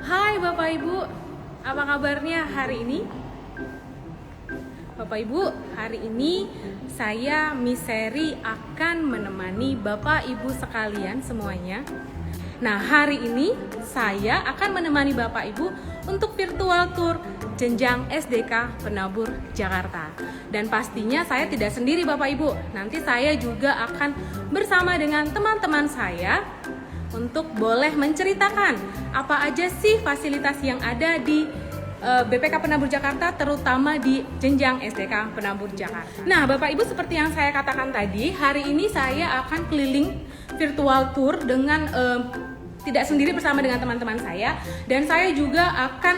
Hai Bapak Ibu, apa kabarnya hari ini? Bapak Ibu, hari ini saya Miss Seri akan menemani Bapak Ibu sekalian semuanya. Nah, hari ini saya akan menemani Bapak Ibu untuk virtual tour jenjang SDK Penabur Jakarta. Dan pastinya saya tidak sendiri Bapak Ibu. Nanti saya juga akan bersama dengan teman-teman saya untuk boleh menceritakan apa aja sih fasilitas yang ada di BPK Penabur Jakarta, terutama di jenjang SDK Penabur Jakarta. Nah, Bapak Ibu, seperti yang saya katakan tadi, hari ini saya akan keliling virtual tour dengan tidak sendiri, bersama dengan teman-teman saya, dan saya juga akan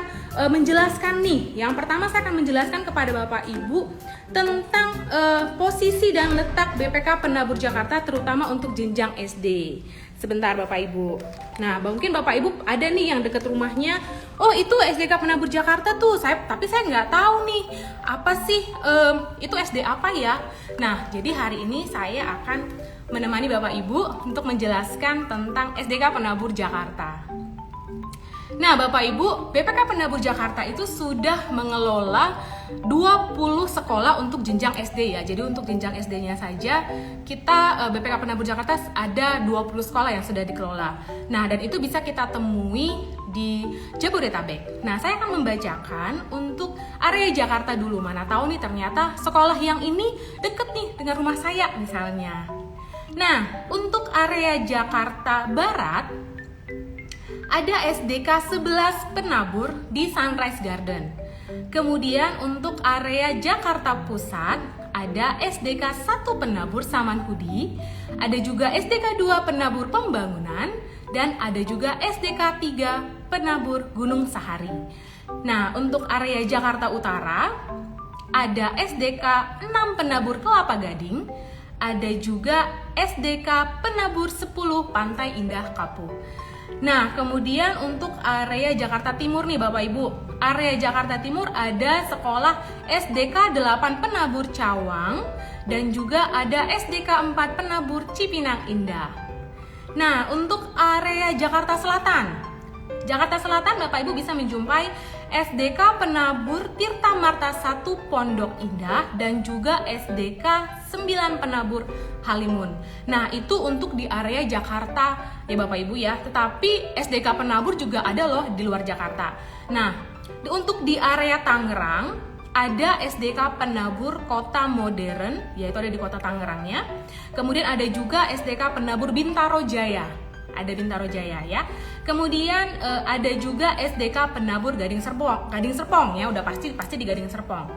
menjelaskan nih. Yang pertama, saya akan menjelaskan kepada Bapak Ibu tentang posisi dan letak BPK Penabur Jakarta, terutama untuk jenjang SD. Sebentar Bapak Ibu. Nah, mungkin Bapak Ibu ada nih yang dekat rumahnya, oh itu SDK Penabur Jakarta tuh, tapi saya nggak tahu nih apa sih itu SD apa ya. Nah, jadi hari ini saya akan menemani Bapak Ibu untuk menjelaskan tentang SDK Penabur Jakarta. Nah, Bapak Ibu, BPK Penabur Jakarta itu sudah mengelola 20 sekolah untuk jenjang SD ya. Jadi untuk jenjang SD-nya saja kita BPK Penabur Jakarta ada 20 sekolah yang sudah dikelola. Nah, dan itu bisa kita temui di Jabodetabek. Nah, saya akan membacakan untuk area Jakarta dulu. Mana tahu nih ternyata sekolah yang ini deket nih dengan rumah saya misalnya. Nah, untuk area Jakarta Barat ada SDK 11 Penabur di Sunrise Garden. Kemudian untuk area Jakarta Pusat ada SDK 1 Penabur Samanhudi, ada juga SDK 2 Penabur Pembangunan, dan ada juga SDK 3 Penabur Gunung Sahari. Nah, untuk area Jakarta Utara ada SDK 6 Penabur Kelapa Gading, ada juga SDK Penabur 10 Pantai Indah Kapuk. Nah, kemudian untuk area Jakarta Timur nih Bapak Ibu. Area Jakarta Timur ada sekolah SDK 8 Penabur Cawang dan juga ada SDK 4 Penabur Cipinang Indah. Nah, untuk area Jakarta Selatan Bapak Ibu bisa menjumpai SDK Penabur Tirta Marta 1 Pondok Indah dan juga SDK 9 Penabur Halimun. Nah, itu untuk di area Jakarta ya Bapak Ibu ya. Tetapi SDK Penabur juga ada loh di luar Jakarta. Nah, untuk di area Tangerang ada SDK Penabur Kota Modern, yaitu ada di kota Tangerangnya. Kemudian ada juga SDK Penabur Bintaro Jaya. Ada Bintaro Jaya ya. Kemudian ada juga SDK Penabur Gading Serpong ya, udah pasti di Gading Serpong.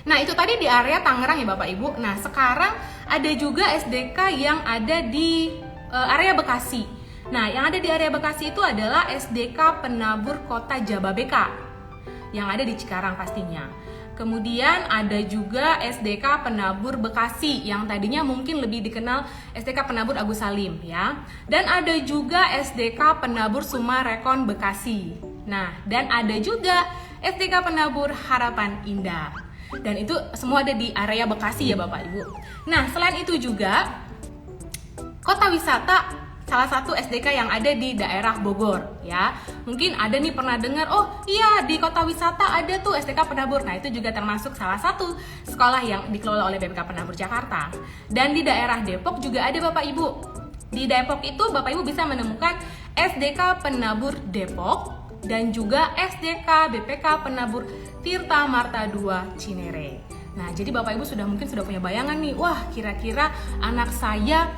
Nah, itu tadi di area Tangerang ya Bapak Ibu. Nah, sekarang ada juga SDK yang ada di area Bekasi. Nah, yang ada di area Bekasi itu adalah SDK Penabur Kota Jababeka yang ada di Cikarang pastinya. Kemudian ada juga SDK Penabur Bekasi yang tadinya mungkin lebih dikenal SDK Penabur Agus Salim ya. Dan ada juga SDK Penabur Sumarekon Bekasi. Nah, dan ada juga SDK Penabur Harapan Indah. Dan itu semua ada di area Bekasi ya Bapak Ibu. Nah, selain itu juga kota wisata salah satu SDK yang ada di daerah Bogor ya. Mungkin ada nih pernah dengar, oh iya di kota wisata ada tuh SDK Penabur. Nah, itu juga termasuk salah satu sekolah yang dikelola oleh BPK Penabur Jakarta. Dan di daerah Depok juga ada Bapak Ibu. Di Depok itu Bapak Ibu bisa menemukan SDK Penabur Depok dan juga SDK BPK Penabur Tirta Marta 2 Cinere. Nah, jadi Bapak Ibu mungkin sudah punya bayangan nih, wah kira-kira anak saya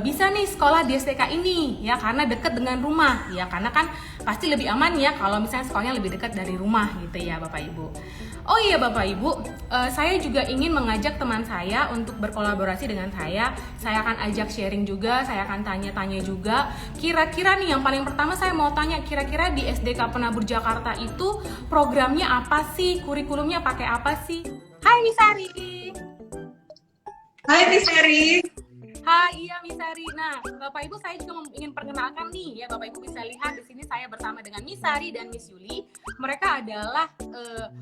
bisa nih sekolah di SDK ini ya, karena dekat dengan rumah ya, karena kan pasti lebih aman ya kalau misalnya sekolahnya lebih dekat dari rumah gitu ya Bapak Ibu. Oh iya Bapak Ibu, saya juga ingin mengajak teman saya untuk berkolaborasi dengan saya akan ajak sharing juga, saya akan tanya-tanya juga. Kira-kira nih yang paling pertama saya mau tanya, kira-kira di SDK Penabur Jakarta itu programnya apa sih, kurikulumnya pakai apa sih? Hai Miss Sari. Hai Miss Sari. Hai, iya Miss Sari. Nah, Bapak Ibu saya juga ingin perkenalkan nih ya, Bapak Ibu bisa lihat di sini saya bersama dengan Miss Sari dan Miss Yuli. Mereka adalah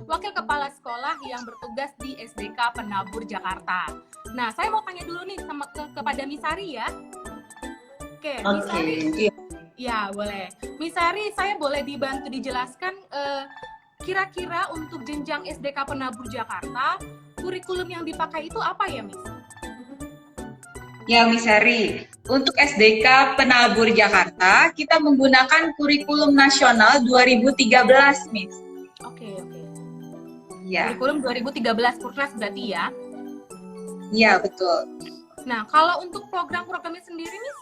wakil kepala sekolah yang bertugas di SDK Penabur Jakarta. Nah, saya mau tanya dulu nih kepada Miss Sari ya. Oke, Miss Sari. Iya. Ya, boleh. Miss Sari, saya boleh dibantu dijelaskan kira-kira untuk jenjang SDK Penabur Jakarta, kurikulum yang dipakai itu apa ya, Miss? Ya, Miss Heri. Untuk SDK Penabur Jakarta, kita menggunakan kurikulum nasional 2013, Miss. Oke, oke. Ya, Kurikulum 2013 Purnas berarti ya. ya betul. Nah, kalau untuk program-programnya sendiri, Miss?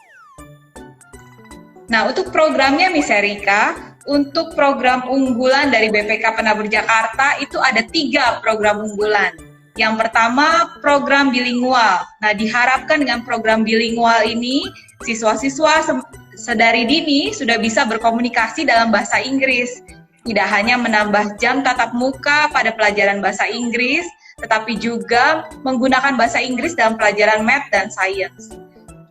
Nah, untuk programnya, Miss Erika, untuk program unggulan dari BPK Penabur Jakarta itu ada 3 program unggulan. Yang pertama, program bilingual. Nah, diharapkan dengan program bilingual ini, siswa-siswa sedari dini sudah bisa berkomunikasi dalam bahasa Inggris. Tidak hanya menambah jam tatap muka pada pelajaran bahasa Inggris, tetapi juga menggunakan bahasa Inggris dalam pelajaran math dan science.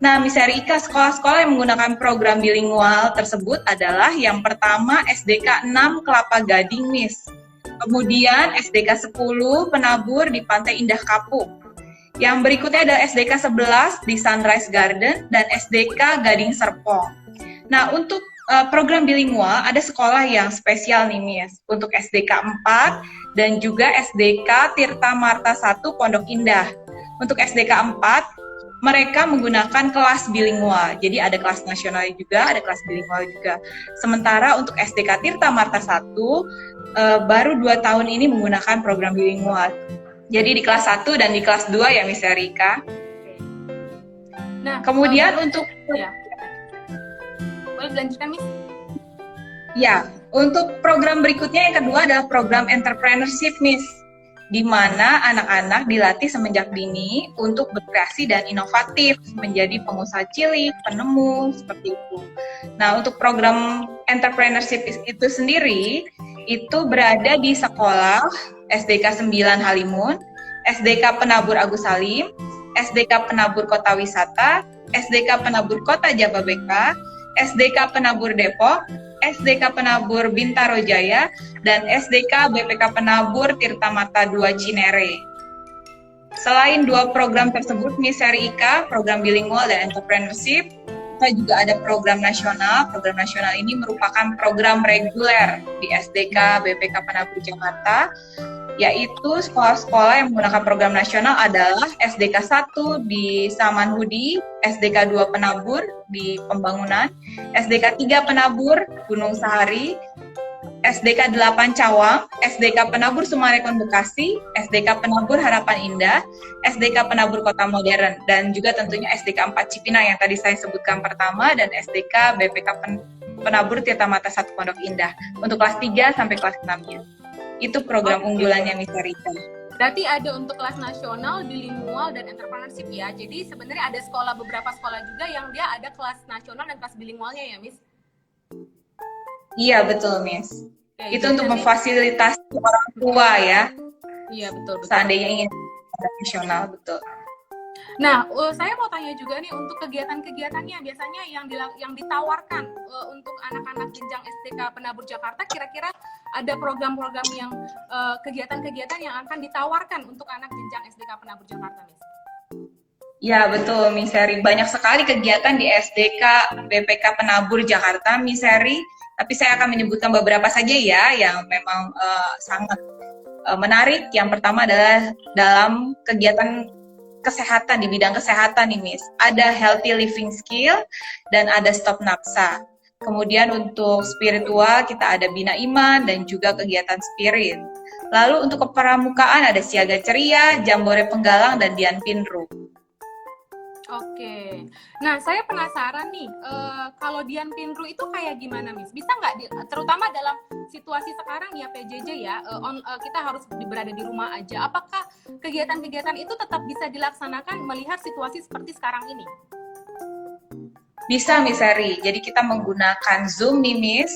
Nah, Miss Erika, sekolah-sekolah yang menggunakan program bilingual tersebut adalah yang pertama SDK 6 Kelapa Gading, Miss. Kemudian SDK 10 Penabur di Pantai Indah Kapuk. Yang berikutnya adalah SDK 11 di Sunrise Garden dan SDK Gading Serpong. Nah, untuk program bilingual ada sekolah yang spesial nih, Miss. Untuk SDK 4 dan juga SDK Tirta Marta 1 Pondok Indah. Untuk SDK 4 mereka menggunakan kelas bilingual. Jadi ada kelas nasional juga, ada kelas bilingual juga. Sementara untuk SDK Tirta Marta 1 baru 2 tahun ini menggunakan program bilingual. Jadi di kelas 1 dan di kelas 2 ya, Miss Erika. Nah, kemudian untuk ya. Boleh dilanjutkan, Miss? Ya, untuk program berikutnya yang kedua adalah program entrepreneurship, Miss, di mana anak-anak dilatih semenjak dini untuk berkreasi dan inovatif, menjadi pengusaha cilik, penemu, seperti itu. Nah, untuk program entrepreneurship itu sendiri, itu berada di sekolah SDK 9 Halimun, SDK Penabur Agus Salim, SDK Penabur Kota Wisata, SDK Penabur Kota Jababeka, SDK Penabur Depok, SDK Penabur Bintaro Jaya, dan SDK BPK Penabur Tirta Marta 2 Cinere. Selain 2 program tersebut, Miss Erika, program bilingual dan entrepreneurship, kita juga ada program nasional. Program nasional ini merupakan program reguler di SDK BPK Penabur Jakarta, yaitu sekolah-sekolah yang menggunakan program nasional adalah SDK 1 di Samanhudi, SDK 2 Penabur di Pembangunan, SDK 3 Penabur Gunung Sahari, SDK 8 Cawang, SDK Penabur Sumarekon Bekasi, SDK Penabur Harapan Indah, SDK Penabur Kota Modern, dan juga tentunya SDK 4 Cipinang yang tadi saya sebutkan pertama, dan SDK BPK Penabur Tirta Marta 1 Pondok Indah untuk kelas 3 sampai kelas 6-nya. Itu program unggulannya, Miss Rita. Berarti ada untuk kelas nasional, bilingual, dan entrepreneurship ya. Jadi sebenarnya ada beberapa sekolah juga yang dia ada kelas nasional dan kelas bilingualnya ya, Miss? Iya, betul, Miss. Oke, itu untuk memfasilitasi orang tua ya. Iya, betul. Seandainya ingin nasional, betul. Nah, saya mau tanya juga nih untuk kegiatan-kegiatannya biasanya yang ditawarkan untuk anak-anak jenjang SDK Penabur Jakarta, kira-kira ada program-program yang kegiatan-kegiatan yang akan ditawarkan untuk anak jenjang SDK Penabur Jakarta, Miss? Ya, betul, Miss Heri. Banyak sekali kegiatan di SDK BPK Penabur Jakarta, Miss Heri. Tapi saya akan menyebutkan beberapa saja ya yang memang sangat menarik. Yang pertama adalah dalam kegiatan kesehatan, di bidang kesehatan nih, Miss. Ada healthy living skill dan ada stop napsa. Kemudian untuk spiritual kita ada bina iman dan juga kegiatan spirit. Lalu untuk kepramukaan ada siaga ceria, jambore penggalang, dan dian pinru. Oke, nah saya penasaran nih, kalau dian pinru itu kayak gimana, Miss? Bisa nggak, terutama dalam situasi sekarang ya PJJ ya, kita harus berada di rumah aja. Apakah kegiatan-kegiatan itu tetap bisa dilaksanakan melihat situasi seperti sekarang ini? Bisa, Miss Heri. Jadi kita menggunakan Zoom nih, Miss.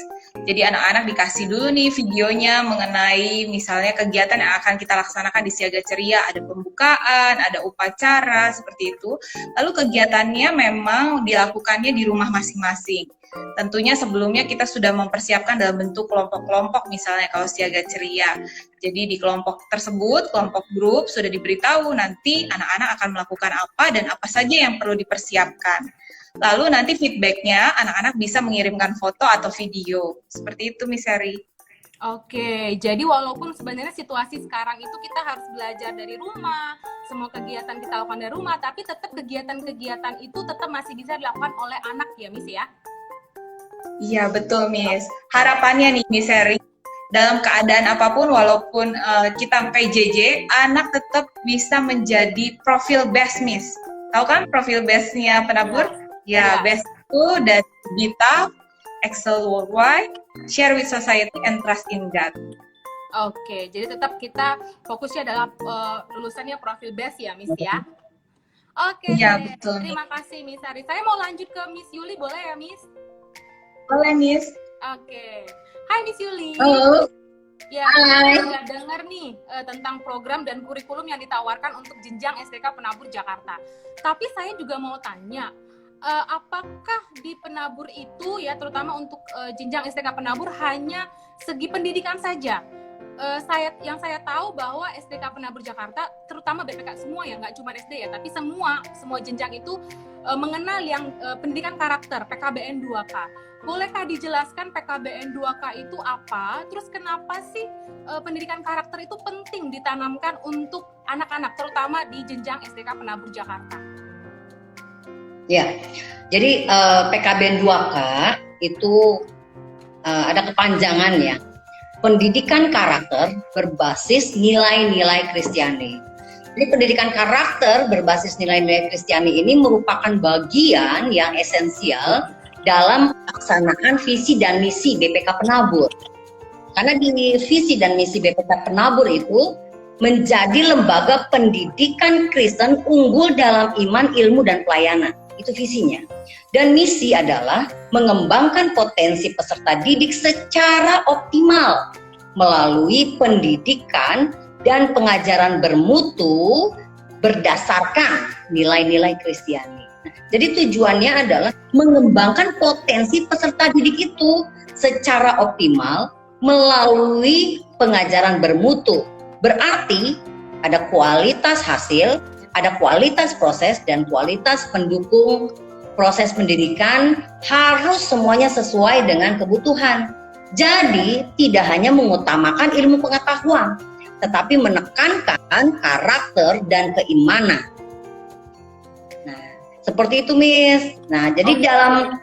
Jadi anak-anak dikasih dulu nih videonya mengenai misalnya kegiatan yang akan kita laksanakan di Siaga Ceria. Ada pembukaan, ada upacara, seperti itu. Lalu kegiatannya memang dilakukannya di rumah masing-masing. Tentunya sebelumnya kita sudah mempersiapkan dalam bentuk kelompok-kelompok, misalnya kalau Siaga Ceria. Jadi di kelompok tersebut, kelompok grup sudah diberitahu nanti anak-anak akan melakukan apa dan apa saja yang perlu dipersiapkan. Lalu nanti feedbacknya anak-anak bisa mengirimkan foto atau video. Seperti itu, Miss Sari. Oke, jadi walaupun sebenarnya situasi sekarang itu kita harus belajar dari rumah, semua kegiatan kita lakukan dari rumah, tapi tetap kegiatan-kegiatan itu tetap masih bisa dilakukan oleh anak ya, Miss ya? Iya, betul, Miss. Harapannya nih, Miss Sari, dalam keadaan apapun, walaupun kita PJJ, anak tetap bisa menjadi profil best, Miss. Tahu kan profil bestnya penabur? Ya, best itu dari Gita, Excel Worldwide, Share with Society, and Trust in God. Oke, jadi tetap kita fokusnya adalah lulusannya profil best ya, Miss ya? Oke, ya, betul. Terima kasih Miss Sari. Saya mau lanjut ke Miss Yuli, boleh ya, Miss? Boleh, Miss. Oke. Hai Miss Yuli. Halo. Ya, kita sudah dengar nih tentang program dan kurikulum yang ditawarkan untuk jenjang SDK Penabur Jakarta. Tapi saya juga mau tanya, apakah di penabur itu ya, terutama untuk jenjang SDK Penabur hanya segi pendidikan saja? Yang saya tahu bahwa SDK Penabur Jakarta, terutama BPK semua ya, nggak cuma SD ya, tapi semua jenjang itu mengenal yang pendidikan karakter PKBN 2K. Bolehkah dijelaskan PKBN 2K itu apa? Terus kenapa sih pendidikan karakter itu penting ditanamkan untuk anak-anak, terutama di jenjang SDK Penabur Jakarta? Ya, jadi PKBN 2K itu ada kepanjangan ya. Pendidikan karakter berbasis nilai-nilai Kristiani. Jadi pendidikan karakter berbasis nilai-nilai Kristiani ini merupakan bagian yang esensial dalam pelaksanaan visi dan misi BPK Penabur. Karena di visi dan misi BPK Penabur itu menjadi lembaga pendidikan Kristen unggul dalam iman, ilmu, dan pelayanan. Itu visinya. Dan misi adalah mengembangkan potensi peserta didik secara optimal melalui pendidikan dan pengajaran bermutu berdasarkan nilai-nilai Kristiani. Jadi tujuannya adalah mengembangkan potensi peserta didik itu secara optimal melalui pengajaran bermutu. Berarti ada kualitas hasil, ada kualitas proses, dan kualitas pendukung proses pendidikan harus semuanya sesuai dengan kebutuhan. Jadi tidak hanya mengutamakan ilmu pengetahuan, tetapi menekankan karakter dan keimanan. Nah, seperti itu, Miss. Nah, jadi dalam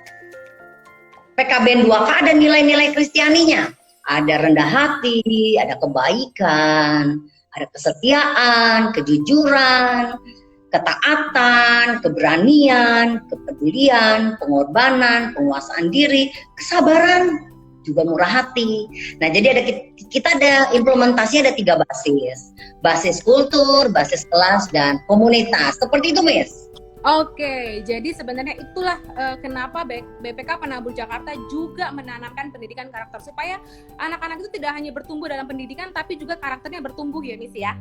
PKBN 2K ada nilai-nilai Kristianinya. Ada rendah hati, ada kebaikan, ada kesetiaan, kejujuran, ketaatan, keberanian, kepedulian, pengorbanan, penguasaan diri, kesabaran, juga murah hati. Nah, jadi kita ada implementasinya, ada 3 basis. Basis kultur, basis kelas, dan komunitas. Seperti itu, Miss. Oke, jadi sebenarnya itulah kenapa BPK Penabur Jakarta juga menanamkan pendidikan karakter supaya anak-anak itu tidak hanya bertumbuh dalam pendidikan tapi juga karakternya bertumbuh ya, Miss ya.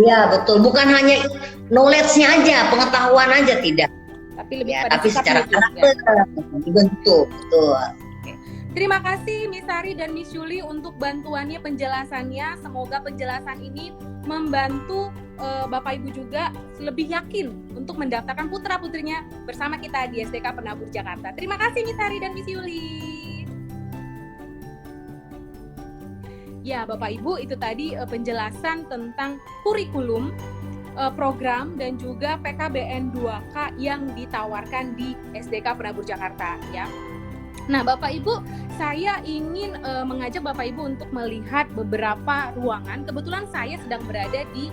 Iya, betul. Bukan hanya knowledge-nya aja, pengetahuan aja tidak. Tapi lebih ya, pada tapi secara karakter dibentuk, betul. Terima kasih Miss Sari dan Miss Yuli untuk bantuannya, penjelasannya. Semoga penjelasan ini membantu Bapak Ibu juga lebih yakin untuk mendaftarkan putra-putrinya bersama kita di SDK Penabur Jakarta. Terima kasih Miss Sari dan Miss Yuli. Ya Bapak Ibu, itu tadi penjelasan tentang kurikulum, program dan juga PKBN 2K yang ditawarkan di SDK Penabur Jakarta ya. Nah, Bapak Ibu, saya ingin mengajak Bapak Ibu untuk melihat beberapa ruangan. Kebetulan saya sedang berada di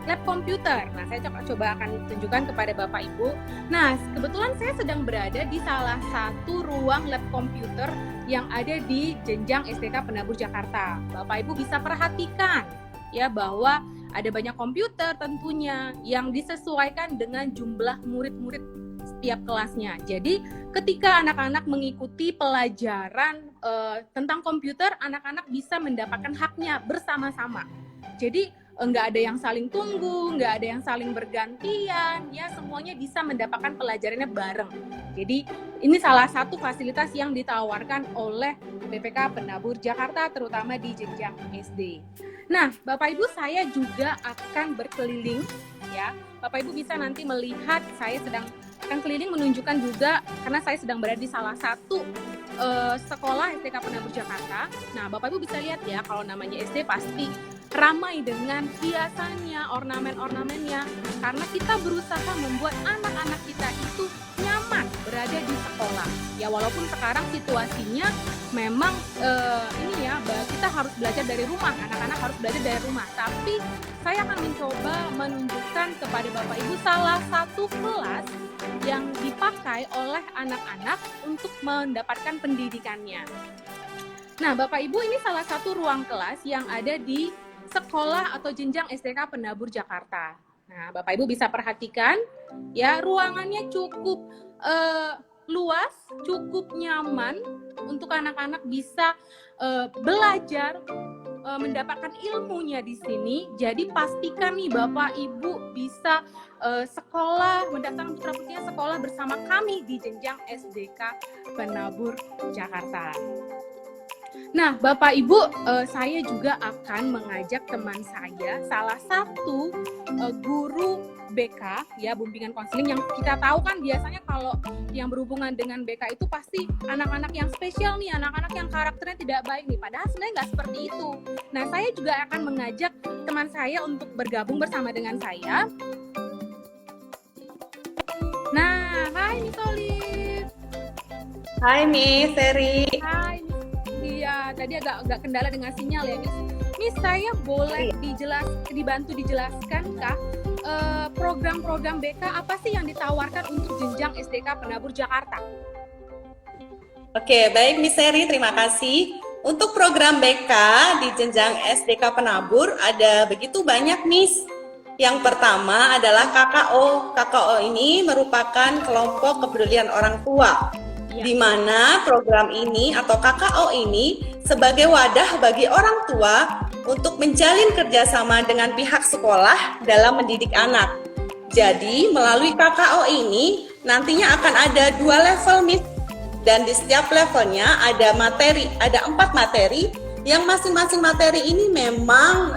lab komputer. Nah, saya coba akan tunjukkan kepada Bapak Ibu. Nah, kebetulan saya sedang berada di salah satu ruang lab komputer yang ada di jenjang SDK Penabur Jakarta. Bapak Ibu bisa perhatikan ya bahwa ada banyak komputer tentunya yang disesuaikan dengan jumlah murid-murid setiap kelasnya. Jadi ketika anak-anak mengikuti pelajaran tentang komputer, anak-anak bisa mendapatkan haknya bersama-sama. Jadi nggak ada yang saling tunggu, nggak ada yang saling bergantian, ya semuanya bisa mendapatkan pelajarannya bareng. Jadi ini salah satu fasilitas yang ditawarkan oleh BPK Penabur Jakarta, terutama di jenjang SD. Nah, Bapak Ibu, saya juga akan berkeliling, ya. Bapak Ibu bisa nanti melihat saya sedang akan keliling menunjukkan juga, karena saya sedang berada di salah satu sekolah SDK Penabur Jakarta. Nah, Bapak Ibu bisa lihat ya, kalau namanya SD pasti ramai dengan hiasannya, ornamen-ornamennya, karena kita berusaha membuat anak-anak kita itu nyaman berada di sekolah. Ya, walaupun sekarang situasinya memang ini ya, kita harus belajar dari rumah, anak-anak harus belajar dari rumah. Tapi saya akan mencoba menunjukkan kepada Bapak Ibu salah satu kelas yang dipakai oleh anak-anak untuk mendapatkan pendidikannya. Nah, Bapak Ibu, ini salah satu ruang kelas yang ada di sekolah atau jenjang SDK Penabur Jakarta. Nah, Bapak Ibu bisa perhatikan ya, ruangannya cukup luas, cukup nyaman untuk anak-anak bisa belajar, mendapatkan ilmunya di sini. Jadi pastikan nih Bapak Ibu bisa sekolah, mendaftarkan putra-putrinya sekolah bersama kami di jenjang SDK Penabur Jakarta. Nah, Bapak Ibu, saya juga akan mengajak teman saya, salah satu guru BK, ya, bimbingan konseling, yang kita tahu kan biasanya kalau yang berhubungan dengan BK itu pasti anak-anak yang spesial nih, anak-anak yang karakternya tidak baik nih, padahal sebenarnya nggak seperti itu. Nah, saya juga akan mengajak teman saya untuk bergabung bersama dengan saya. Nah, hai Miss Olive. Hai Miss Seri. Hai Miss. Iya, tadi agak kendala dengan sinyal ya, Miss. Miss, saya boleh dibantu dijelaskan kah program-program BK apa sih yang ditawarkan untuk jenjang SDK Penabur Jakarta? Oke, baik Miss Seri, terima kasih. Untuk program BK di jenjang SDK Penabur ada begitu banyak, Miss. Yang pertama adalah KKO. KKO ini merupakan kelompok kepedulian orang tua, di mana program ini atau KKO ini sebagai wadah bagi orang tua untuk menjalin kerjasama dengan pihak sekolah dalam mendidik anak. Jadi melalui KKO ini nantinya akan ada 2 level, Miss. Dan di setiap levelnya ada 4 materi yang masing-masing materi ini memang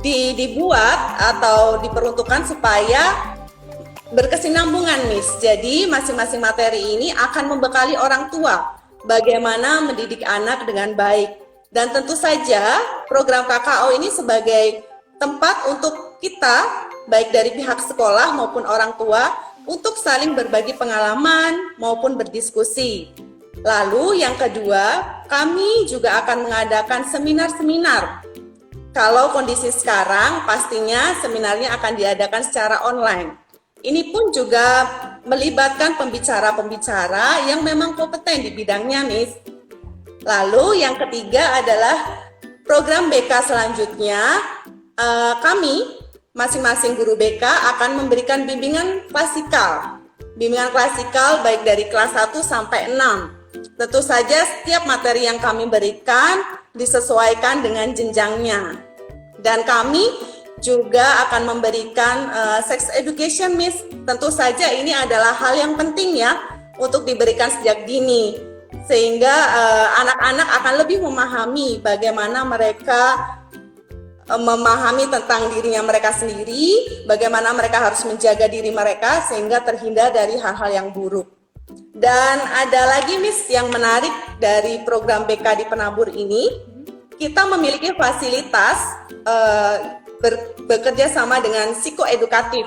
dibuat atau diperuntukkan supaya berkesinambungan, Miss. Jadi masing-masing materi ini akan membekali orang tua bagaimana mendidik anak dengan baik. Dan tentu saja program KKO ini sebagai tempat untuk kita, baik dari pihak sekolah maupun orang tua, untuk saling berbagi pengalaman maupun berdiskusi. Lalu yang kedua, kami juga akan mengadakan seminar-seminar. Kalau kondisi sekarang, pastinya seminarnya akan diadakan secara online. Ini pun juga melibatkan pembicara-pembicara yang memang kompeten di bidangnya, Miss. Lalu yang ketiga adalah program BK selanjutnya. Kami, masing-masing guru BK akan memberikan bimbingan klasikal. Bimbingan klasikal baik dari kelas 1 sampai 6. Tentu saja setiap materi yang kami berikan disesuaikan dengan jenjangnya. Dan kami juga akan memberikan sex education, Miss. Tentu saja ini adalah hal yang penting ya untuk diberikan sejak dini, sehingga anak-anak akan lebih memahami bagaimana mereka memahami tentang dirinya mereka sendiri, bagaimana mereka harus menjaga diri mereka sehingga terhindar dari hal-hal yang buruk. Dan ada lagi, Miss, yang menarik dari program BK di Penabur ini, kita memiliki fasilitas bekerja sama dengan psikoedukatif.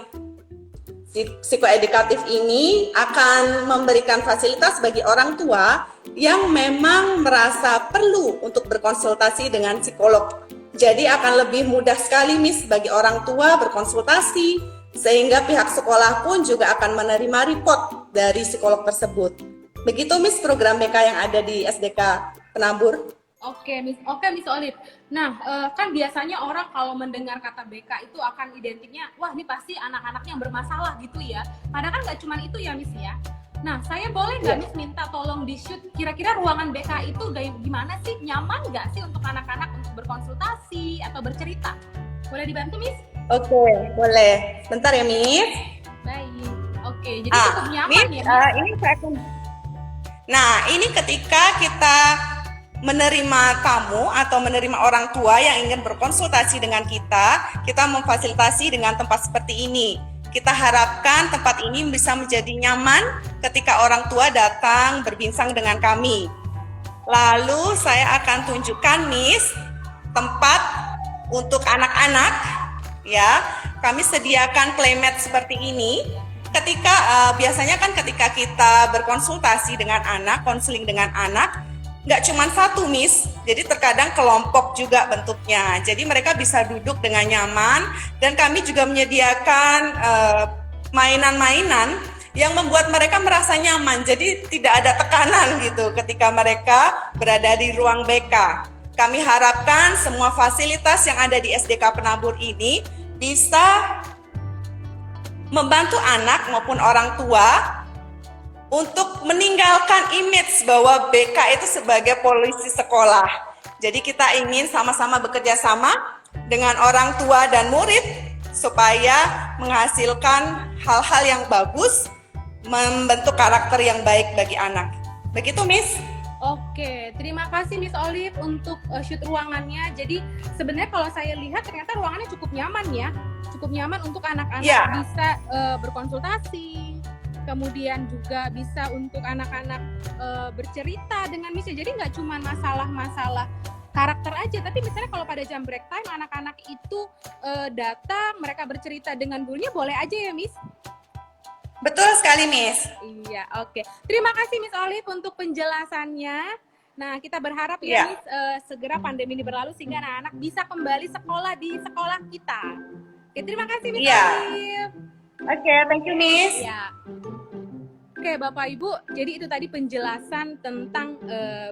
Psikoedukatif ini akan memberikan fasilitas bagi orang tua yang memang merasa perlu untuk berkonsultasi dengan psikolog. Jadi akan lebih mudah sekali, Miss, bagi orang tua berkonsultasi, sehingga pihak sekolah pun juga akan menerima report dari psikolog tersebut. Begitu, Miss, program BK yang ada di SDK Penabur. Oke, Miss Olive. Nah, kan biasanya orang kalau mendengar kata BK itu akan identiknya, wah ini pasti anak-anaknya yang bermasalah gitu ya. Padahal kan nggak cuma itu ya, Miss ya. Nah, saya boleh nggak, Miss, minta tolong di-shoot kira-kira ruangan BK itu gimana sih? Nyaman nggak sih untuk anak-anak untuk berkonsultasi atau bercerita? Boleh dibantu, Miss? Oke, boleh. Bentar ya, Miss. Baik. Oke, jadi cukup nyaman, Miss, ya, Miss? ini saya akan... Nah, ini ketika kita menerima tamu atau menerima orang tua yang ingin berkonsultasi dengan kita memfasilitasi dengan tempat seperti ini. Kita harapkan tempat ini bisa menjadi nyaman ketika orang tua datang berbincang dengan kami. Lalu saya akan tunjukkan Miss tempat untuk anak-anak ya. Kami sediakan playmat seperti ini. Biasanya kan ketika kita berkonsultasi dengan anak, konseling dengan anak, nggak cuma satu Miss, jadi terkadang kelompok juga bentuknya. Jadi mereka bisa duduk dengan nyaman dan kami juga menyediakan mainan-mainan yang membuat mereka merasa nyaman. Jadi tidak ada tekanan gitu ketika mereka berada di ruang BK. Kami harapkan semua fasilitas yang ada di SDK Penabur ini bisa membantu anak maupun orang tua untuk meninggalkan image bahwa BK itu sebagai polisi sekolah. Jadi kita ingin sama-sama bekerja sama dengan orang tua dan murid supaya menghasilkan hal-hal yang bagus, membentuk karakter yang baik bagi anak. Begitu, Miss? Oke, terima kasih Miss Olive untuk shoot ruangannya. Jadi sebenarnya kalau saya lihat ternyata ruangannya cukup nyaman ya. Cukup nyaman untuk anak-anak bisa berkonsultasi. Kemudian juga bisa untuk anak-anak bercerita dengan Miss. Jadi nggak cuma masalah-masalah karakter aja, tapi misalnya kalau pada jam break time anak-anak itu datang, mereka bercerita dengan gurunya, boleh aja ya Miss? Betul sekali Miss. Iya, oke. Terima kasih Miss Olive untuk penjelasannya. Nah, kita berharap ya Miss segera pandemi ini berlalu sehingga anak-anak bisa kembali sekolah di sekolah kita. Oke, terima kasih Miss Olive. Oke, thank you Miss. Ya. Oke, Bapak Ibu, jadi itu tadi penjelasan tentang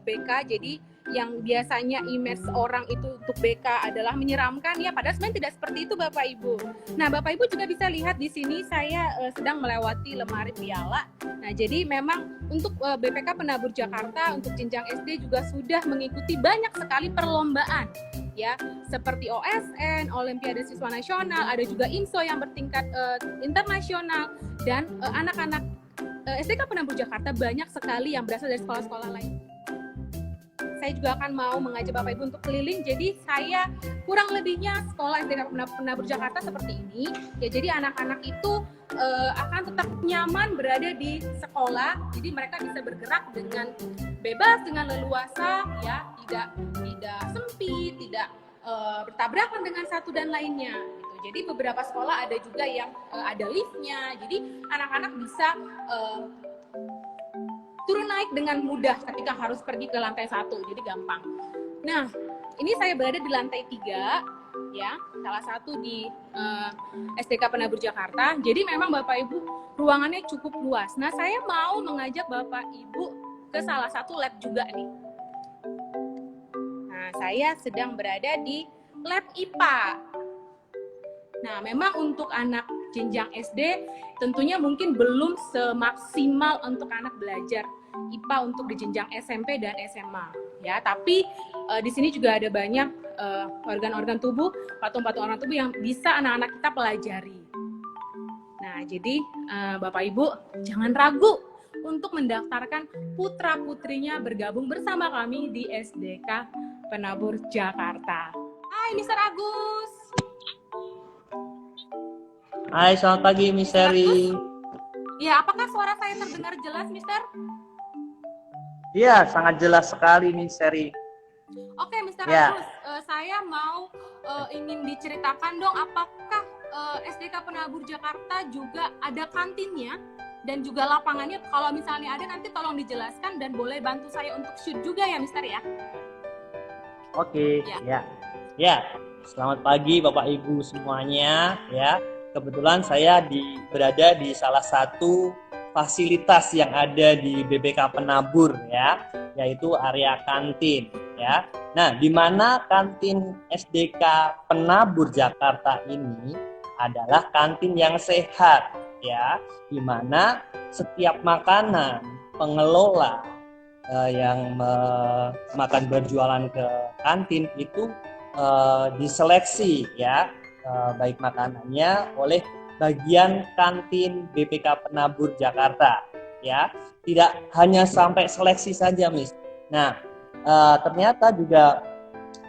BK. Jadi yang biasanya image orang itu untuk BK adalah menyeramkan ya, padahal sebenarnya tidak seperti itu Bapak Ibu. Nah, Bapak Ibu juga bisa lihat di sini saya sedang melewati lemari piala. Nah, jadi memang untuk BPK Penabur Jakarta untuk jenjang SD juga sudah mengikuti banyak sekali perlombaan ya, seperti OSN, Olimpiade Siswa Nasional, ada juga INSO yang bertingkat internasional, dan anak-anak SDK Penabur Jakarta banyak sekali yang berasal dari sekolah-sekolah lain. Saya juga akan mau mengajak Bapak Ibu untuk keliling. Jadi saya kurang lebihnya sekolah SDK Penabur Jakarta seperti ini. Ya, jadi anak-anak itu akan tetap nyaman berada di sekolah. Jadi mereka bisa bergerak dengan bebas, dengan leluasa, ya, tidak sempit, tidak bertabrakan dengan satu dan lainnya. Gitu. Jadi beberapa sekolah ada juga yang ada liftnya. Jadi anak-anak bisa turun naik dengan mudah ketika harus pergi ke lantai 1, jadi gampang. Nah, ini saya berada di lantai 3, ya, salah satu di SDK Penabur Jakarta. Jadi memang Bapak Ibu ruangannya cukup luas. Nah, saya mau mengajak Bapak Ibu ke salah satu lab juga nih. Nah, saya sedang berada di lab IPA. Nah, memang untuk anak jenjang SD tentunya mungkin belum semaksimal untuk anak belajar IPA untuk di jenjang SMP dan SMA ya, tapi di sini juga ada banyak organ-organ tubuh, patung-patung organ tubuh yang bisa anak-anak kita pelajari. Nah, jadi Bapak Ibu jangan ragu untuk mendaftarkan putra-putrinya bergabung bersama kami di SDK Penabur Jakarta. Hai Mr. Agus. Hai, selamat pagi, Miss Seri. Ya, apakah suara saya terdengar jelas, Mister? Iya, sangat jelas sekali, Miss Seri. Oke, Mister Ya. Agus, saya mau ingin diceritakan dong, apakah SDK Penabur Jakarta juga ada kantinnya dan juga lapangannya? Kalau misalnya ada, nanti tolong dijelaskan dan boleh bantu saya untuk shoot juga ya, Mister ya? Oke, ya. Selamat pagi, Bapak Ibu semuanya, ya. Kebetulan saya berada di salah satu fasilitas yang ada di BPK Penabur ya, yaitu area kantin ya. Nah, di mana kantin SDK Penabur Jakarta ini adalah kantin yang sehat ya, di mana setiap makanan pengelola yang makan berjualan ke kantin itu diseleksi ya, baik makanannya oleh bagian kantin BPK Penabur Jakarta ya, tidak hanya sampai seleksi saja Miss. Nah, ternyata juga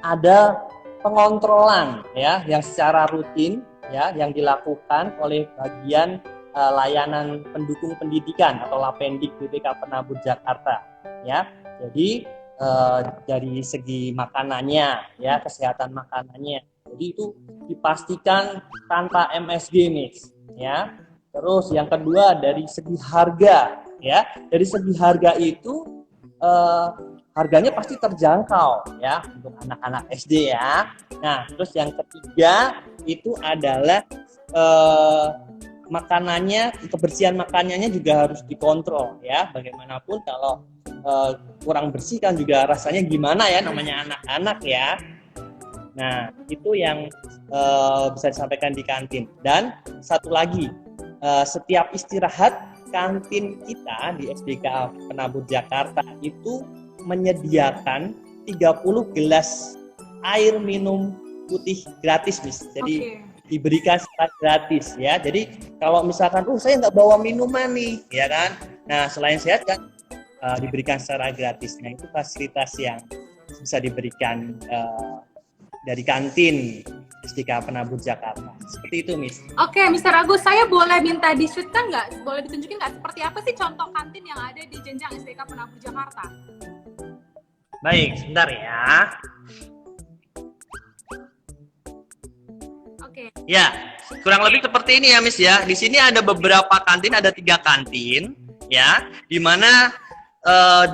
ada pengontrolan ya yang secara rutin ya yang dilakukan oleh bagian layanan pendukung pendidikan atau Lapendik BPK Penabur Jakarta, ya. Jadi dari segi makanannya, ya, kesehatan makanannya, jadi itu dipastikan tanpa MSG, Miss, ya. Terus yang kedua dari segi harga, ya, dari segi harga itu harganya pasti terjangkau, ya, untuk anak-anak SD, ya. Nah, terus yang ketiga itu adalah makanannya, kebersihan makanannya juga harus dikontrol, ya. Bagaimanapun kalau kurang bersih kan juga rasanya gimana, ya, namanya anak-anak, ya. Nah, itu yang bisa disampaikan di kantin. Dan satu lagi, setiap istirahat kantin kita di SDK Penabur Jakarta itu menyediakan 30 gelas air minum putih gratis, Miss. Jadi diberikan secara gratis, ya. Jadi kalau misalkan, saya nggak bawa minuman nih, ya kan. Nah, selain sehat kan diberikan secara gratis. Nah, itu fasilitas yang bisa diberikan dari kantin SDK Penabur Jakarta. Seperti itu, Miss. Oke, Mr. Agus, saya boleh minta di-shootkan nggak? Boleh ditunjukin nggak seperti apa sih contoh kantin yang ada di jenjang SDK Penabur Jakarta? Baik, sebentar ya. Oke. Ya, kurang lebih seperti ini ya, Miss, ya. Di sini ada beberapa kantin, ada 3 kantin, ya, di mana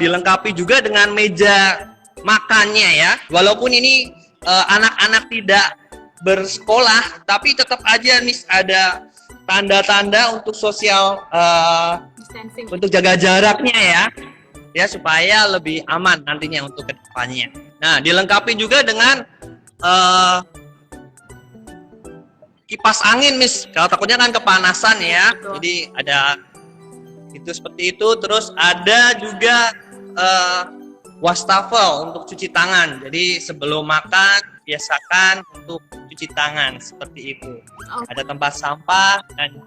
dilengkapi juga dengan meja makannya, ya. Walaupun ini anak-anak tidak bersekolah, tapi tetap aja, Miss, ada tanda-tanda untuk sosial Distancing. untuk jaga jaraknya, ya, supaya lebih aman nantinya untuk kedepannya. Nah, dilengkapi juga dengan kipas angin, Miss. Kalau takutnya kan kepanasan, ya. Jadi ada itu seperti itu. Terus ada juga wastafel untuk cuci tangan. Jadi sebelum makan biasakan untuk cuci tangan seperti itu. Ada tempat sampah dan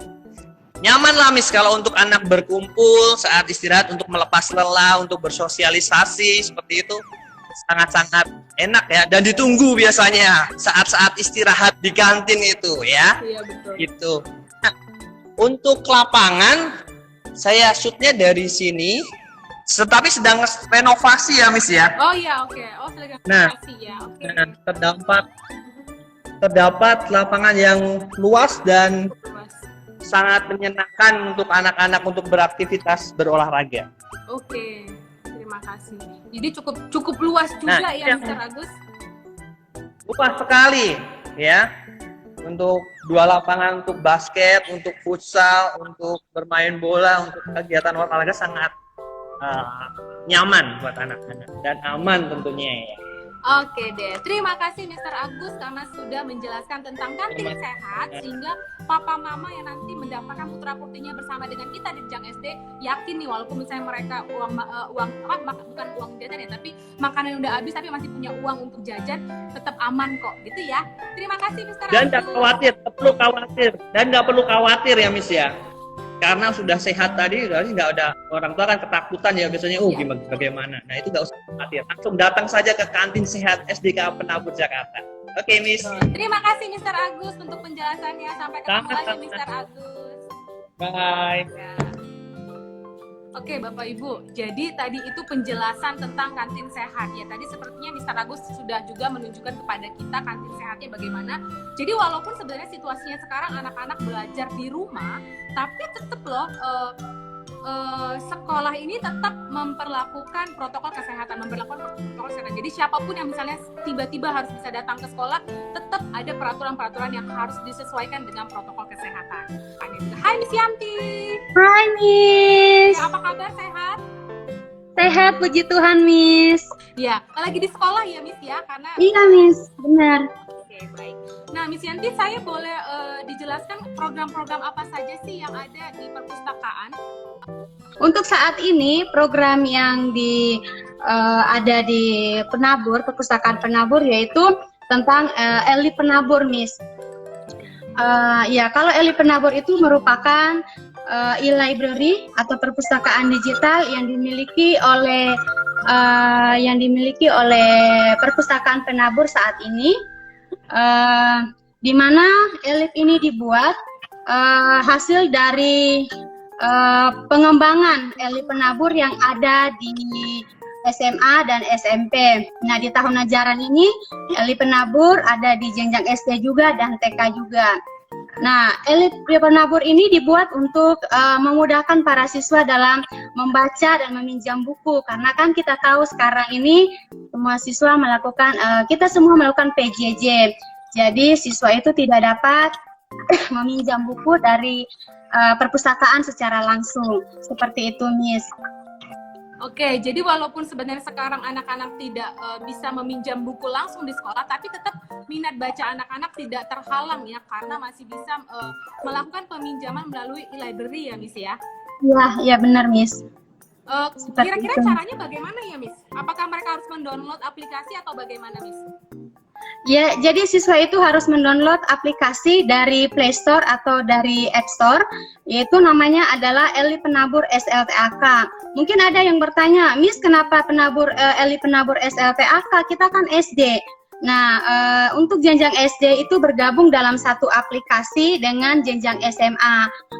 nyaman lah, Miss, kalau untuk anak berkumpul saat istirahat untuk melepas lelah, untuk bersosialisasi seperti itu sangat-sangat enak, ya, dan ditunggu biasanya saat-saat istirahat di kantin itu, ya. Iya, betul. Gitu. Nah, untuk lapangan saya shootnya dari sini, tetapi sedang renovasi ya, Miss, ya. Oh iya, oke. Oh, sedang Nah, renovasi, ya. Oke. Nah, terdapat lapangan yang luas dan Luas. sangat menyenangkan untuk anak-anak untuk beraktivitas berolahraga. Oke. Terima kasih. Jadi cukup luas juga, Nah, ya, Mr. Agus. Luas sekali, ya. Untuk 2 lapangan untuk basket, untuk futsal, untuk bermain bola, untuk kegiatan olahraga sangat nyaman buat anak-anak dan aman tentunya, ya. Oke deh, terima kasih Mr. Agus karena sudah menjelaskan tentang kantin sehat sehingga papa mama yang nanti mendapatkan putra putrinya bersama dengan kita di jenjang SD yakin nih, walaupun misalnya mereka bukan uang jajan ya, tapi makanan udah habis tapi masih punya uang untuk jajan, tetap aman kok, gitu ya. Terima kasih Mr. Dan Agus. nggak perlu khawatir ya, Miss, ya. Karena sudah sehat tadi, berarti nggak ada orang tua kan ketakutan ya biasanya, gimana bagaimana. Nah, itu nggak usah khawatir. Langsung datang saja ke kantin sehat SDK Penabur Jakarta. Oke, Miss. Terima kasih Mr. Agus untuk penjelasannya. Sampai ketemu lagi Mr. Agus. Bye. Ya. Oke Bapak Ibu, jadi tadi itu penjelasan tentang kantin sehat ya. Tadi sepertinya Mr. Agus sudah juga menunjukkan kepada kita kantin sehatnya bagaimana. Jadi walaupun sebenarnya situasinya sekarang anak-anak belajar di rumah, tapi tetap loh sekolah ini tetap memperlakukan protokol kesehatan, Jadi siapapun yang misalnya tiba-tiba harus bisa datang ke sekolah, tetap ada peraturan-peraturan yang harus disesuaikan dengan protokol kesehatan. Hai Miss Yanti. Hai Miss. Ya, apa kabar, sehat? Sehat, puji Tuhan Miss. Ya, lagi di sekolah ya Miss ya, karena Iya Miss, benar. Oke, baik. Nah, Miss Yanti, saya boleh dijelaskan program-program apa saja sih yang ada di perpustakaan? Untuk saat ini program yang ada di Penabur, perpustakaan Penabur, yaitu tentang Eli Penabur, Miss. Ya, kalau Eli Penabur itu merupakan e-library atau perpustakaan digital yang dimiliki oleh perpustakaan Penabur saat ini. di mana ELIP ini dibuat hasil dari pengembangan ELIP penabur yang ada di SMA dan SMP. Nah, di tahun ajaran ini ELIP penabur ada di jenjang SD juga dan TK juga. Nah, ELIP penabur ini dibuat untuk memudahkan para siswa dalam membaca dan meminjam buku, karena kan kita tahu sekarang ini semua siswa melakukan, kita semua melakukan PJJ. Jadi siswa itu tidak dapat meminjam buku dari perpustakaan secara langsung. Seperti itu, Miss. Oke, jadi walaupun sebenarnya sekarang anak-anak tidak bisa meminjam buku langsung di sekolah, tapi tetap minat baca anak-anak tidak terhalang ya, karena masih bisa melakukan peminjaman melalui e-library ya, Miss ya? Iya, iya benar, Miss. Kira-kira caranya bagaimana ya, Miss? Apakah mereka harus mendownload aplikasi atau bagaimana, Miss? Ya, jadi siswa itu harus mendownload aplikasi dari Play Store atau dari App Store, yaitu namanya adalah ELIP Penabur SLTAK. Mungkin ada yang bertanya, Miss, kenapa ELIP Penabur SLTAK? Kita kan SD. Nah, untuk jenjang SD itu bergabung dalam satu aplikasi dengan jenjang SMA.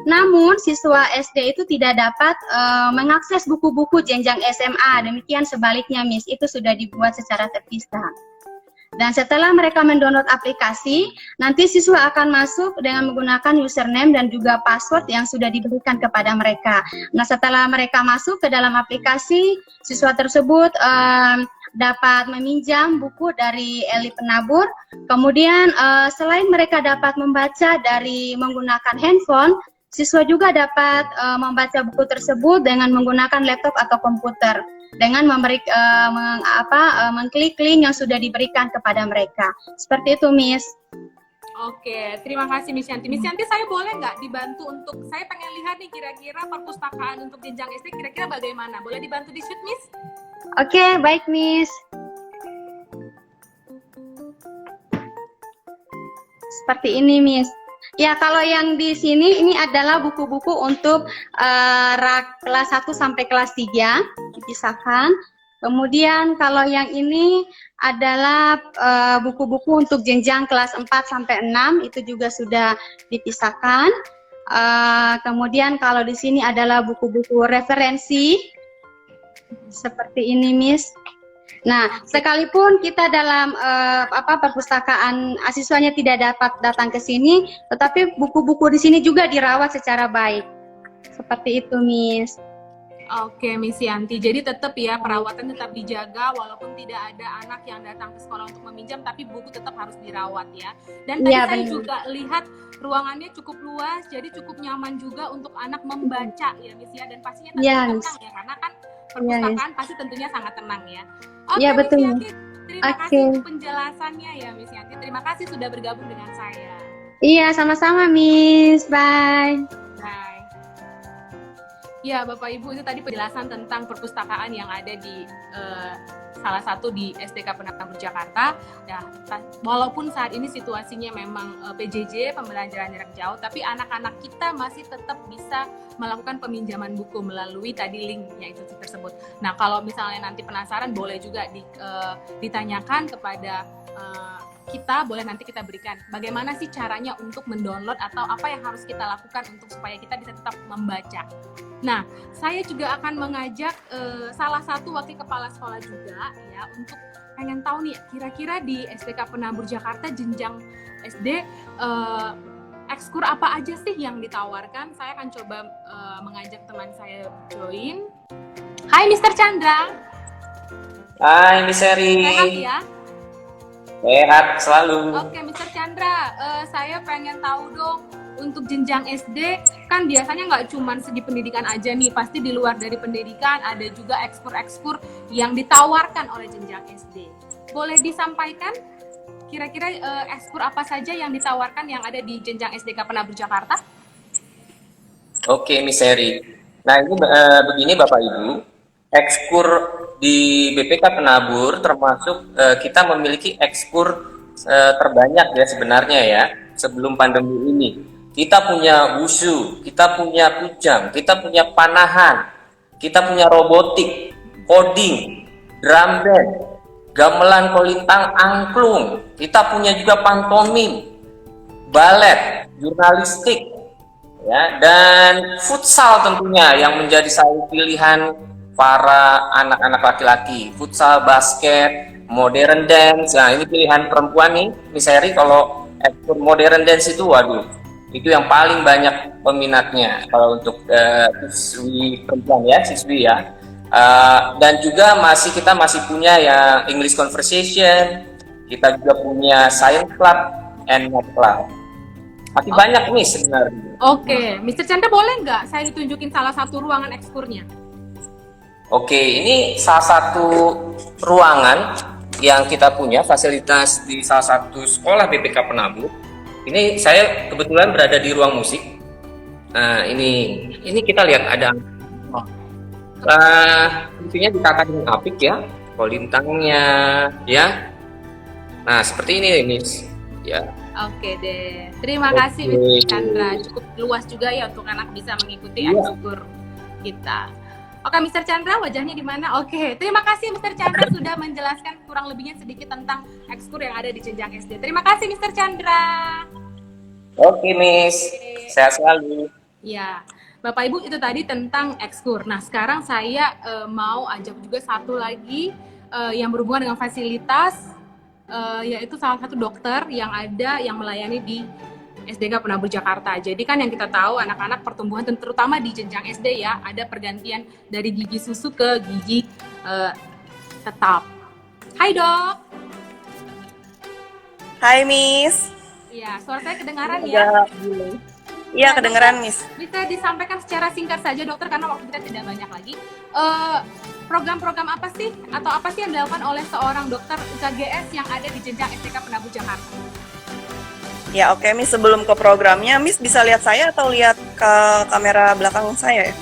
Namun, siswa SD itu tidak dapat mengakses buku-buku jenjang SMA. Demikian sebaliknya, Miss, itu sudah dibuat secara terpisah. Dan setelah mereka mendownload aplikasi, nanti siswa akan masuk dengan menggunakan username dan juga password yang sudah diberikan kepada mereka. Nah, setelah mereka masuk ke dalam aplikasi, siswa tersebut dapat meminjam buku dari ELIP Penabur. Kemudian selain mereka dapat membaca dari menggunakan handphone, siswa juga dapat membaca buku tersebut dengan menggunakan laptop atau komputer, dengan mengklik link yang sudah diberikan kepada mereka. Seperti itu, Miss. Oke, terima kasih Miss Yanti. Miss Yanti, saya boleh nggak dibantu untuk, saya pengen lihat nih kira-kira perpustakaan untuk jenjang SD kira-kira bagaimana? Boleh dibantu di-shoot, Miss? Oke, baik, Miss. Seperti ini, Miss. Ya, kalau yang di sini ini adalah buku-buku untuk rak kelas 1 sampai kelas 3 dipisahkan. Kemudian kalau yang ini adalah buku-buku untuk jenjang kelas 4 sampai 6, itu juga sudah dipisahkan. Kemudian kalau di sini adalah buku-buku referensi seperti ini, Miss. Nah, sekalipun kita dalam perpustakaan siswanya tidak dapat datang ke sini, tetapi buku-buku di sini juga dirawat secara baik. Seperti itu, Miss. Oke, Miss Yanti. Jadi tetap ya, perawatan tetap dijaga walaupun tidak ada anak yang datang ke sekolah untuk meminjam, tapi buku tetap harus dirawat ya. Dan tadi saya juga lihat ruangannya cukup luas, jadi cukup nyaman juga untuk anak membaca ya, Miss ya. Dan pastinya tenang ya, karena kan perpustakaan pasti tentunya sangat tenang ya. Oke, ya, betul. Miss Yanti, terima kasih untuk penjelasannya ya, Miss Yanti. Terima kasih sudah bergabung dengan saya. Iya, sama-sama, Miss. Bye. Bye. Ya, Bapak Ibu, itu tadi penjelasan tentang perpustakaan yang ada di salah satu di SDK Penabur Jakarta. Nah, walaupun saat ini situasinya memang PJJ, pembelajaran jarak jauh, tapi anak-anak kita masih tetap bisa melakukan peminjaman buku melalui tadi link yang itu tersebut. Nah, kalau misalnya nanti penasaran, boleh juga ditanyakan kepada kita, boleh nanti kita berikan bagaimana sih caranya untuk mendownload atau apa yang harus kita lakukan untuk supaya kita bisa tetap membaca. Nah, saya juga akan mengajak salah satu wakil kepala sekolah juga ya, untuk pengen tahu nih kira-kira di SDK Penabur Jakarta jenjang SD ekskur apa aja sih yang ditawarkan. Saya akan coba mengajak teman saya join. Hai Mr. Chandra. Hai Miss Eri. Sehat ya? Sehat selalu. Oke, Mr. Chandra, saya pengen tahu dong, untuk jenjang SD kan biasanya nggak cuma segi pendidikan aja nih, pasti di luar dari pendidikan ada juga ekskur-ekskur yang ditawarkan oleh jenjang SD. Boleh disampaikan kira-kira ekskur apa saja yang ditawarkan yang ada di jenjang SDK Penabur Jakarta? Oke Miss Eri. Nah ini begini Bapak Ibu, ekskur di BPK Penabur termasuk kita memiliki ekskur terbanyak ya sebenarnya ya sebelum pandemi ini. Kita punya wushu, kita punya kujang, kita punya panahan, kita punya robotik, coding, drum band, gamelan kolintang angklung, kita punya juga pantomim, balet, jurnalistik, ya, dan futsal tentunya yang menjadi salah pilihan para anak-anak laki-laki. Futsal, basket, modern dance. Nah, ini pilihan perempuan nih, Miss Heri. Kalau ekskul modern dance itu, waduh, itu yang paling banyak peminatnya kalau untuk siswi perempuan ya, siswi ya. Dan juga kita masih punya yang English conversation, kita juga punya science club and math club. Masih banyak nih sebenarnya. Oke, Mr. Chandra boleh nggak saya ditunjukin salah satu ruangan ekskurnya? Oke, ini salah satu ruangan yang kita punya fasilitas di salah satu sekolah BPK Penabur. Ini saya kebetulan berada di ruang musik. Nah, ini kita lihat ada tentunya ditata dengan apik ya, kolintangnya ya. Nah, seperti ini Miss. Ya. Oke deh. Terima kasih Mr. Chandra. Cukup luas juga ya untuk anak bisa mengikuti ekskur kita. Oke, Mr. Chandra, wajahnya di mana? Oke, terima kasih Mr. Chandra sudah menjelaskan kurang lebihnya sedikit tentang ekskur yang ada di jenjang SD. Terima kasih Mr. Chandra. Oke, Miss. Sehat selalu. Ya, Bapak Ibu itu tadi tentang ekskur. Nah, sekarang saya mau ajak juga satu lagi yang berhubungan dengan fasilitas, yaitu salah satu dokter yang melayani di SDK Penabur Jakarta. Jadi kan yang kita tahu anak-anak pertumbuhan terutama di jenjang SD ya, ada pergantian dari gigi susu ke gigi tetap. Hai dok. Hai Miss. Iya, suara saya kedengaran ya? Iya, kedengaran Miss. Bisa disampaikan secara singkat saja dokter karena waktu kita tidak banyak lagi. Program-program apa sih atau apa sih yang dilakukan oleh seorang dokter UKGS yang ada di jenjang SDK Penabur Jakarta? Ya oke Miss, sebelum ke programnya, Miss bisa lihat saya atau lihat ke kamera belakang saya ya?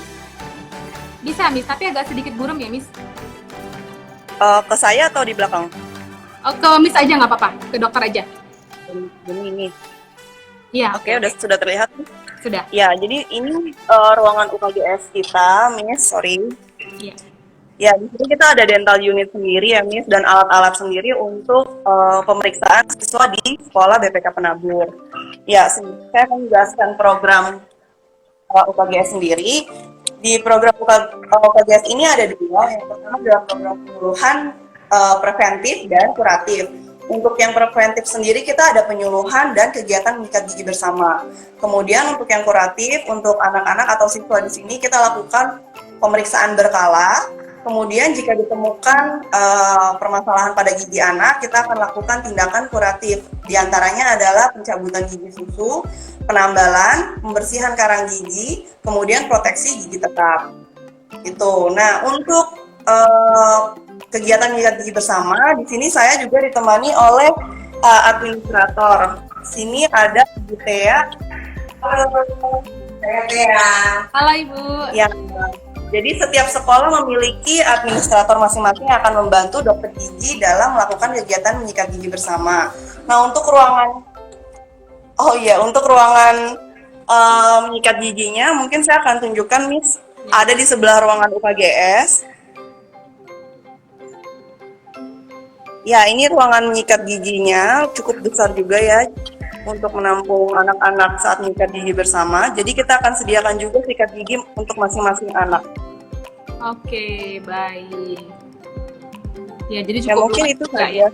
Bisa Miss, tapi agak sedikit buram ya Miss. Ke saya atau di belakang? Ke Miss aja nggak apa-apa, ke dokter aja. Ini. Iya. Oke, sudah terlihat? Sudah. Ya, jadi ini ruangan UKGS kita, Miss, sorry. Iya. Ya, di sini kita ada dental unit sendiri ya, Miss, dan alat-alat sendiri untuk pemeriksaan siswa di sekolah BPK Penabur. Ya, saya akan menjelaskan program UKGS sendiri. Di program UKGS ini ada dua. Yang pertama adalah program penyuluhan preventif dan kuratif. Untuk yang preventif sendiri kita ada penyuluhan dan kegiatan mengikat gigi bersama. Kemudian untuk yang kuratif, untuk anak-anak atau siswa di sini kita lakukan pemeriksaan berkala. Kemudian jika ditemukan permasalahan pada gigi anak, kita akan lakukan tindakan kuratif. Di antaranya adalah pencabutan gigi susu, penambalan, pembersihan karang gigi, kemudian proteksi gigi tetap. Itu. Nah, untuk kegiatan mengikat gigi bersama, di sini saya juga ditemani oleh administrator. Sini ada Ibu Tea. Halo, saya Tea. Halo Ibu. Ya. Jadi setiap sekolah memiliki administrator masing-masing yang akan membantu dokter gigi dalam melakukan kegiatan menyikat gigi bersama. Nah, untuk ruangan menyikat giginya mungkin saya akan tunjukkan, Miss. Ada di sebelah ruangan UKGS. Ya, ini ruangan menyikat giginya cukup besar juga ya untuk menampung anak-anak saat menyikat gigi bersama. Jadi kita akan sediakan juga sikat gigi untuk masing-masing anak. Oke, baik. Ya, jadi Ya cukup mungkin luas itu juga saja.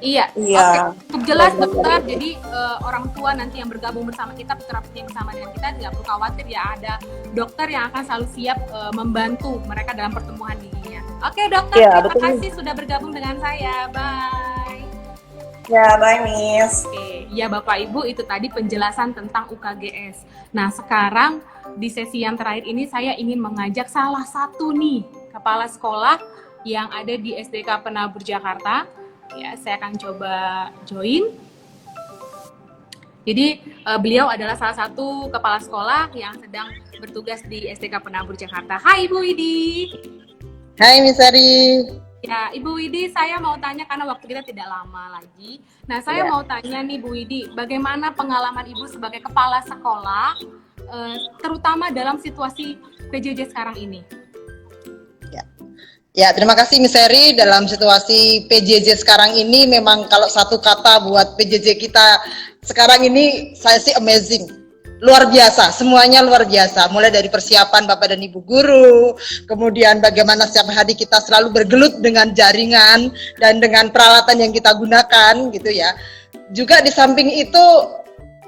Iya. Iya. Oke, cukup jelas dokter. Jadi orang tua nanti yang bergabung bersama kita, putra putri yang bersama dengan kita tidak perlu khawatir ya, ada dokter yang akan selalu siap membantu mereka dalam pertumbuhan giginya. Oke, dokter, Ya, terima betul. kasih sudah bergabung dengan saya. Bye. Ya, bye Miss. Oke, ya Bapak Ibu itu tadi penjelasan tentang UKGS. Nah sekarang di sesi yang terakhir ini saya ingin mengajak salah satu nih kepala sekolah yang ada di SDK Penabur Jakarta. Ya, saya akan coba join. Jadi beliau adalah salah satu kepala sekolah yang sedang bertugas di SDK Penabur Jakarta. Hai Ibu Widi. Hai Miss Ari. Ya, Ibu Widi, saya mau tanya karena waktu kita tidak lama lagi. Nah, saya mau tanya nih Bu Widi, bagaimana pengalaman Ibu sebagai kepala sekolah, terutama dalam situasi PJJ sekarang ini? Ya, terima kasih Miss Ari. Dalam situasi PJJ sekarang ini memang kalau satu kata buat PJJ kita sekarang ini saya sih amazing. Luar biasa, semuanya luar biasa. Mulai dari persiapan Bapak dan Ibu guru, kemudian bagaimana setiap hari kita selalu bergelut dengan jaringan dan dengan peralatan yang kita gunakan gitu ya. Juga di samping itu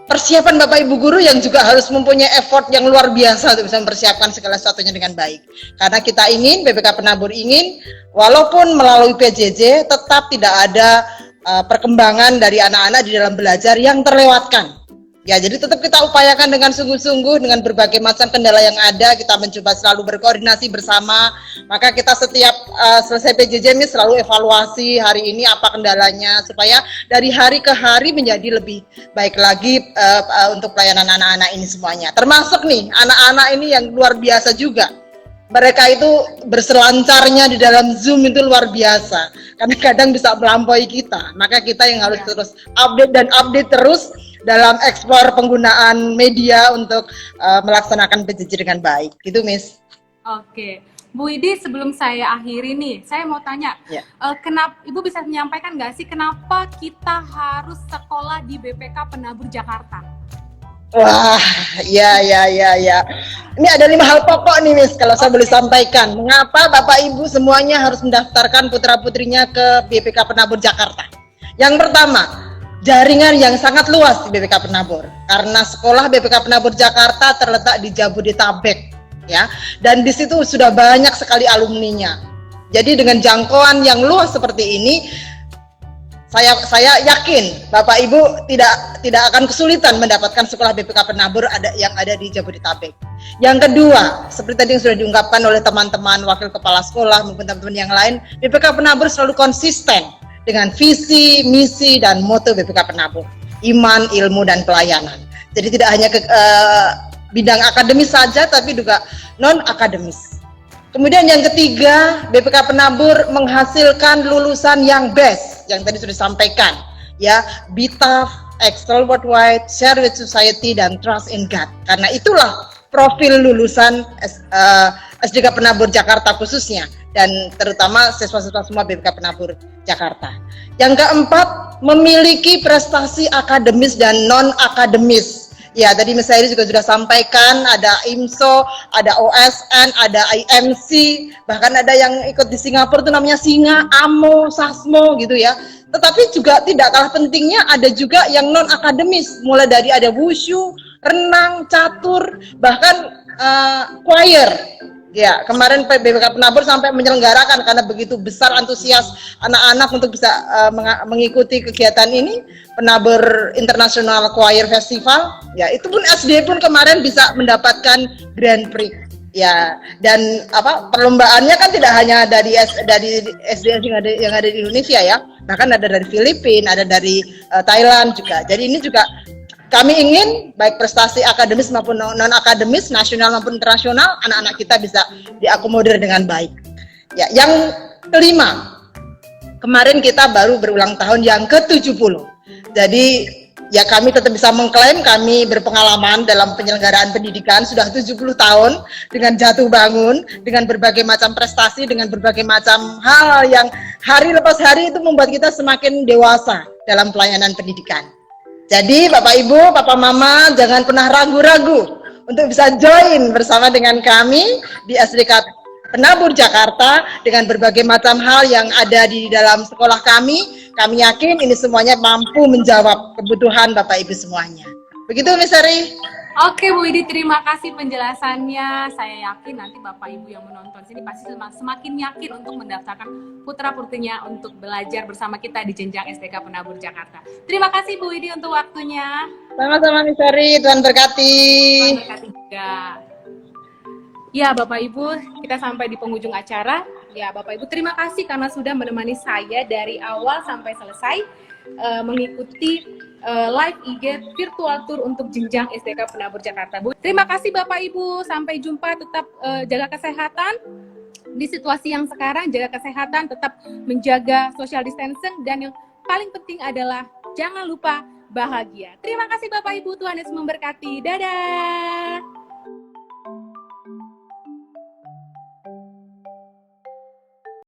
persiapan Bapak Ibu guru yang juga harus mempunyai effort yang luar biasa untuk bisa mempersiapkan segala sesuatunya dengan baik. Karena kita ingin, BPK Penabur ingin, walaupun melalui PJJ tetap tidak ada perkembangan dari anak-anak di dalam belajar yang terlewatkan. Ya, jadi tetap kita upayakan dengan sungguh-sungguh dengan berbagai macam kendala yang ada, kita mencoba selalu berkoordinasi bersama. Maka kita setiap selesai PJJ ini selalu evaluasi hari ini apa kendalanya supaya dari hari ke hari menjadi lebih baik lagi untuk pelayanan anak-anak ini semuanya. Termasuk nih anak-anak ini yang luar biasa juga. Mereka itu berselancarnya di dalam Zoom itu luar biasa. Kadang-kadang bisa melampaui kita. Maka kita yang harus terus update terus dalam eksplor penggunaan media untuk melaksanakan PJJ dengan baik. Gitu, Miss. Oke. Bu Widi, sebelum saya akhiri nih, saya mau tanya, kenapa Ibu bisa menyampaikan nggak sih kenapa kita harus sekolah di BPK Penabur Jakarta? Wah, ya. Ini ada 5 hal pokok nih, Miss, kalau saya boleh sampaikan. Mengapa Bapak Ibu semuanya harus mendaftarkan putra-putrinya ke BPK Penabur Jakarta? Yang pertama, jaringan yang sangat luas di BPK Penabur. Karena sekolah BPK Penabur Jakarta terletak di Jabodetabek, ya. Dan di situ sudah banyak sekali alumninya. Jadi dengan jangkauan yang luas seperti ini, saya yakin Bapak Ibu tidak akan kesulitan mendapatkan sekolah BPK Penabur yang ada di Jabodetabek. Yang kedua, seperti tadi yang sudah diungkapkan oleh teman-teman wakil kepala sekolah maupun teman-teman yang lain, BPK Penabur selalu konsisten dengan visi, misi, dan moto BPK Penabur, iman, ilmu, dan pelayanan. Jadi tidak hanya bidang akademis saja, tapi juga non-akademis. Kemudian yang ketiga, BPK Penabur menghasilkan lulusan yang best, yang tadi sudah disampaikan, ya, BITAF, Excel Worldwide, Share with Society, dan Trust in God. Karena itulah profil lulusan SDK Penabur Jakarta khususnya, dan terutama siswa-siswa semua BPK Penabur Jakarta. Yang keempat, memiliki prestasi akademis dan non-akademis. Ya, tadi Miss Sairi juga sudah sampaikan, ada IMSO, ada OSN, ada IMC, bahkan ada yang ikut di Singapura itu namanya Singa, AMO, Sasmo gitu ya. Tetapi juga tidak kalah pentingnya ada juga yang non-akademis, mulai dari ada wushu, renang, catur, bahkan choir. Ya, kemarin BPK Penabur sampai menyelenggarakan karena begitu besar antusias anak-anak untuk bisa mengikuti kegiatan ini, Penabur International Choir Festival. Ya, itu pun SD pun kemarin bisa mendapatkan Grand Prix. Ya, dan perlombaannya kan tidak hanya dari SD yang ada di Indonesia ya, bahkan ada dari Filipina, ada dari Thailand juga. Jadi ini juga kami ingin baik prestasi akademis maupun non-akademis, nasional maupun internasional, anak-anak kita bisa diakomodir dengan baik. Ya, yang kelima, kemarin kita baru berulang tahun yang ke-70. Jadi ya kami tetap bisa mengklaim kami berpengalaman dalam penyelenggaraan pendidikan sudah 70 tahun dengan jatuh bangun, dengan berbagai macam prestasi, dengan berbagai macam hal yang hari lepas hari itu membuat kita semakin dewasa dalam pelayanan pendidikan. Jadi Bapak Ibu, Papa Mama, jangan pernah ragu-ragu untuk bisa join bersama dengan kami di SDK Penabur Jakarta dengan berbagai macam hal yang ada di dalam sekolah kami. Kami yakin ini semuanya mampu menjawab kebutuhan Bapak Ibu semuanya. Begitu, Miss Sari? Oke, Bu Widi, terima kasih penjelasannya. Saya yakin nanti Bapak Ibu yang menonton sini pasti semakin yakin untuk mendaftarkan putra-putrinya untuk belajar bersama kita di jenjang SDK Penabur Jakarta. Terima kasih Bu Widi untuk waktunya. Sama-sama, Miss Sari, Tuhan berkati. Tuhan berkati juga. Ya, Bapak Ibu, kita sampai di penghujung acara. Ya, Bapak Ibu, terima kasih karena sudah menemani saya dari awal sampai selesai mengikuti live IG virtual tour untuk jenjang SDK Penabur Jakarta. Bu, terima kasih Bapak Ibu, sampai jumpa, tetap jaga kesehatan di situasi yang sekarang, jaga kesehatan, tetap menjaga social distancing, dan yang paling penting adalah jangan lupa bahagia. Terima kasih Bapak Ibu, Tuhan Yesus memberkati. Dadah.